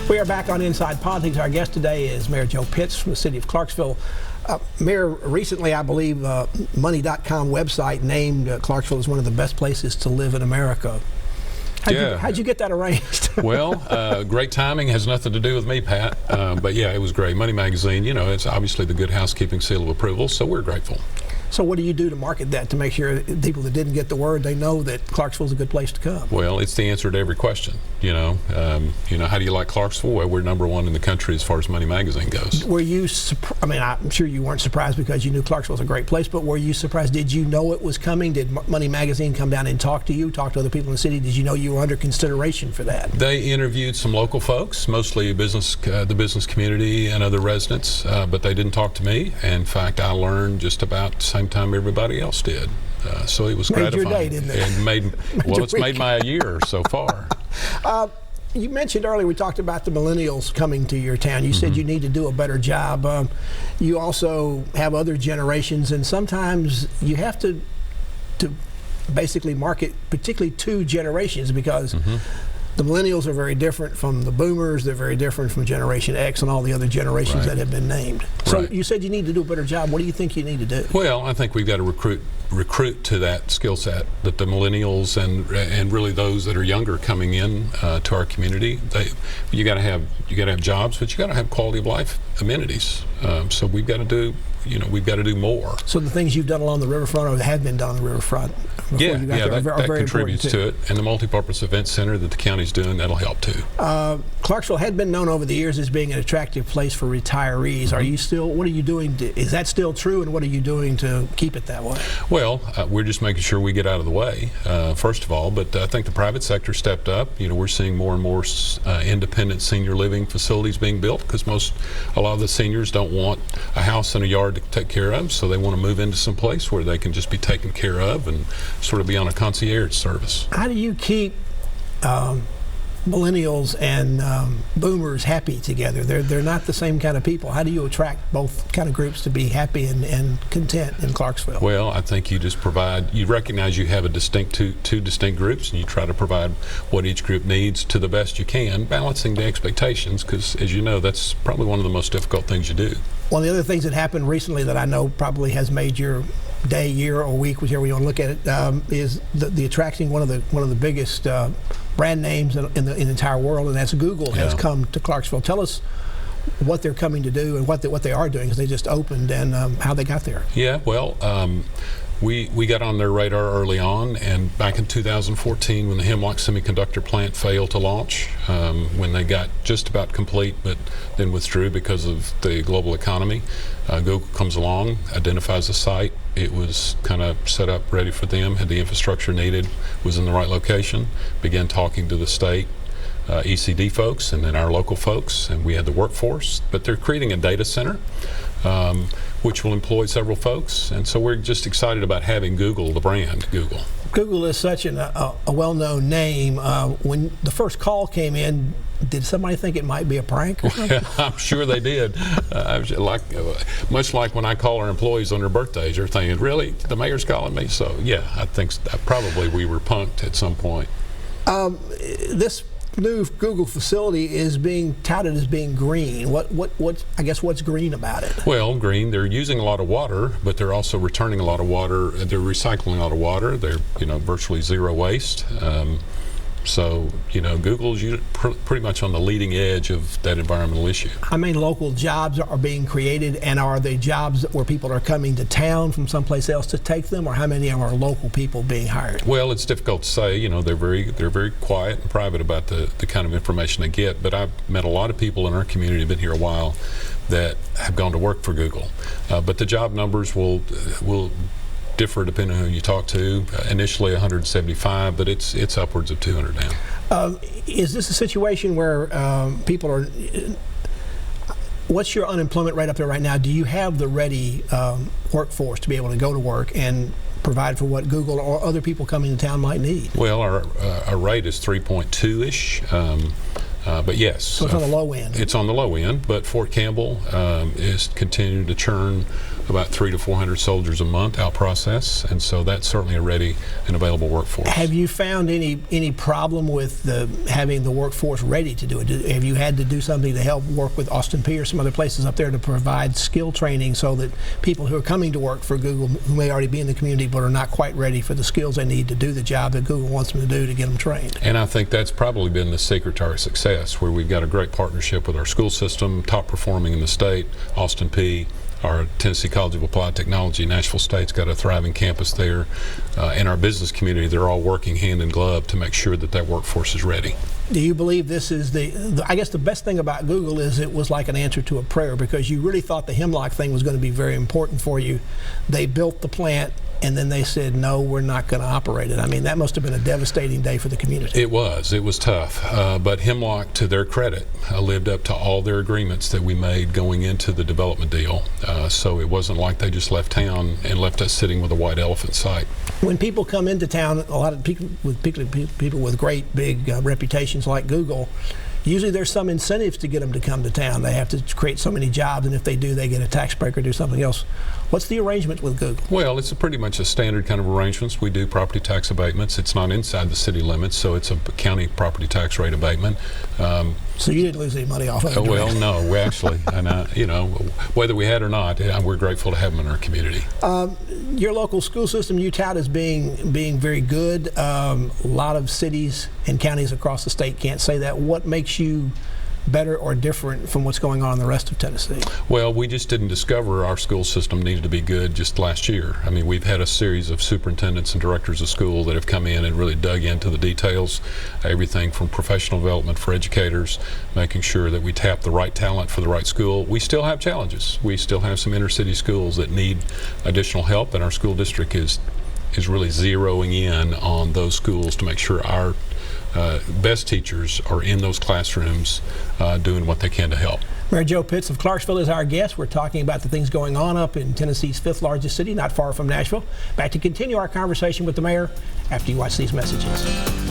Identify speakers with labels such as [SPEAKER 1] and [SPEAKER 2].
[SPEAKER 1] We are back on Inside Politics. Our guest today is Mayor Joe Pitts from the city of Clarksville. Mayor, recently I believe Money.com website named Clarksville as one of the best places to live in America. How'd you get that arranged?
[SPEAKER 2] Well, great timing. Has nothing to do with me, Pat. But yeah, it was great. Money Magazine, you know, it's obviously the good housekeeping seal of approval, so we're grateful.
[SPEAKER 1] So what do you do to market that to make sure people that didn't get the word, they know that Clarksville's a good place to come?
[SPEAKER 2] Well, it's the answer to every question. How do you like Clarksville? Well, we're #1 in the country as far as Money Magazine goes.
[SPEAKER 1] Were you I'm sure you weren't surprised because you knew Clarksville was a great place, but were you surprised? Did you know it was coming? Did Money Magazine come down and talk to you, talk to other people in the city? Did you know you were under consideration for that?
[SPEAKER 2] They interviewed some local folks, mostly the business community and other residents, but they didn't talk to me. In fact, I learned just about the same time everybody else did. So it was gratifying.
[SPEAKER 1] Made your day, didn't it?
[SPEAKER 2] It's made my year so far.
[SPEAKER 1] You mentioned earlier, we talked about the millennials coming to your town. You said you need to do a better job. You also have other generations, and sometimes you have to basically market particularly two generations because the millennials are very different from the boomers. They're very different from Generation X and all the other generations that have been named. So you said you need to do a better job. What do you think you need to do?
[SPEAKER 2] Well, I think we've got to recruit to that skill set that the millennials and really those that are younger coming in to our community. You got to have jobs, but you got to have quality of life amenities. So we've got to do more.
[SPEAKER 1] So the things you've done along the riverfront or have been done on the riverfront
[SPEAKER 2] that contributes to it. And the multipurpose event center that the county's doing, that'll help too.
[SPEAKER 1] Clarksville had been known over the years as being an attractive place for retirees. What are you doing? Is that still true, and what are you doing to keep it that way?
[SPEAKER 2] Well, we're just making sure we get out of the way, first of all, but I think the private sector stepped up. We're seeing more and more independent senior living facilities being built because a lot of the seniors don't want a house and a yard to take care of, so they want to move into some place where they can just be taken care of and sort of be on a concierge service.
[SPEAKER 1] How do you keep millennials and boomers happy together? They're not the same kind of people. How do you attract both kind of groups to be happy and content in Clarksville?
[SPEAKER 2] Well, I think you just you recognize you have two distinct groups, and you try to provide what each group needs to the best you can, balancing the expectations, because as you know, that's probably one of the most difficult things you do.
[SPEAKER 1] One of the other things that happened recently that I know probably has made your day, year, or week, whichever you want to look at it, is the attracting one of the biggest brand names in the entire world, and that's Google has come to Clarksville. Tell us what they're coming to do and what they are doing, because they just opened, and how they got there.
[SPEAKER 2] Yeah, well, we got on their radar early on, and back in 2014 when the Hemlock Semiconductor plant failed to launch, when they got just about complete but then withdrew because of the global economy, Google comes along, identifies a site. It was kind of set up ready for them, had the infrastructure needed, was in the right location, began talking to the state ECD folks and then our local folks, and we had the workforce. But they're creating a data center which will employ several folks, and so we're just excited about having Google, the brand Google. Google
[SPEAKER 1] is such a well-known name. When the first call came in, did somebody think it might be a prank or something?
[SPEAKER 2] I'm sure they did. Much like when I call our employees on their birthdays, they're thinking, really, the mayor's calling me? So yeah, I think probably we were punked at some point.
[SPEAKER 1] This new Google facility is being touted as being green. What's green about it?
[SPEAKER 2] Well, green, they're using a lot of water, but they're also returning a lot of water. They're recycling a lot of water. They're virtually zero waste. So, Google's pretty much on the leading edge of that environmental issue.
[SPEAKER 1] How many local jobs are being created, and are they jobs where people are coming to town from someplace else to take them, or how many are local people being hired?
[SPEAKER 2] Well, it's difficult to say. They're very quiet and private about the kind of information they get, but I've met a lot of people in our community who've been here a while that have gone to work for Google. But the job numbers will differ depending on who you talk to. Initially 175, but it's upwards of 200 now.
[SPEAKER 1] Is this a situation where people are, what's your unemployment rate up there right now? Do you have the ready workforce to be able to go to work and provide for what Google or other people coming to town might need?
[SPEAKER 2] Well, our rate is 3.2-ish. But yes.
[SPEAKER 1] So it's on the low end.
[SPEAKER 2] It's on the low end, but Fort Campbell is continuing to churn about 300 to 400 soldiers a month out process, and so that's certainly a ready and available workforce.
[SPEAKER 1] Have you found any problem with having the workforce ready to do it? Have you had to do something to help work with Austin Peay or some other places up there to provide skill training so that people who are coming to work for Google, who may already be in the community but are not quite ready for the skills they need to do the job that Google wants them to do, to get them trained?
[SPEAKER 2] And I think that's probably been the secret to our success, where we've got a great partnership with our school system, top performing in the state. Austin Peay, our Tennessee College of Applied Technology, Nashville State's got a thriving campus there. And our business community, they're all working hand in glove to make sure that workforce is ready.
[SPEAKER 1] Do you believe this is I guess the best thing about Google is it was like an answer to a prayer, because you really thought the Hemlock thing was going to be very important for you. They built the plant, and then they said, no, we're not going to operate it. I mean, that must have been a devastating day for the community.
[SPEAKER 2] It was tough, but Hemlock, to their credit, lived up to all their agreements that we made going into the development deal. So it wasn't like they just left town and left us sitting with a white elephant site.
[SPEAKER 1] When people come into town, a lot of people with great big reputations like Google, usually there's some incentives to get them to come to town. They have to create so many jobs, and if they do, they get a tax break or do something else. What's the arrangement with Google?
[SPEAKER 2] Well, it's pretty much a standard kind of arrangements. We do property tax abatements. It's not inside the city limits, so it's a county property tax rate abatement.
[SPEAKER 1] So you didn't lose any money off of it?
[SPEAKER 2] Well, no, we actually, and whether we had or not, we're grateful to have them in our community.
[SPEAKER 1] Your local school system you tout as being very good. A lot of cities and counties across the state can't say that. What makes you better or different from what's going on in the rest of Tennessee?
[SPEAKER 2] Well, we just didn't discover our school system needed to be good just last year. I mean, we've had a series of superintendents and directors of school that have come in and really dug into the details, everything from professional development for educators, making sure that we tap the right talent for the right school. We still have challenges. We still have some inner city schools that need additional help, and our school district is really zeroing in on those schools to make sure our best teachers are in those classrooms doing what they can to help.
[SPEAKER 1] Mayor Joe Pitts of Clarksville is our guest. We're talking about the things going on up in Tennessee's 5th largest city, not far from Nashville. Back to continue our conversation with the mayor after you watch these messages.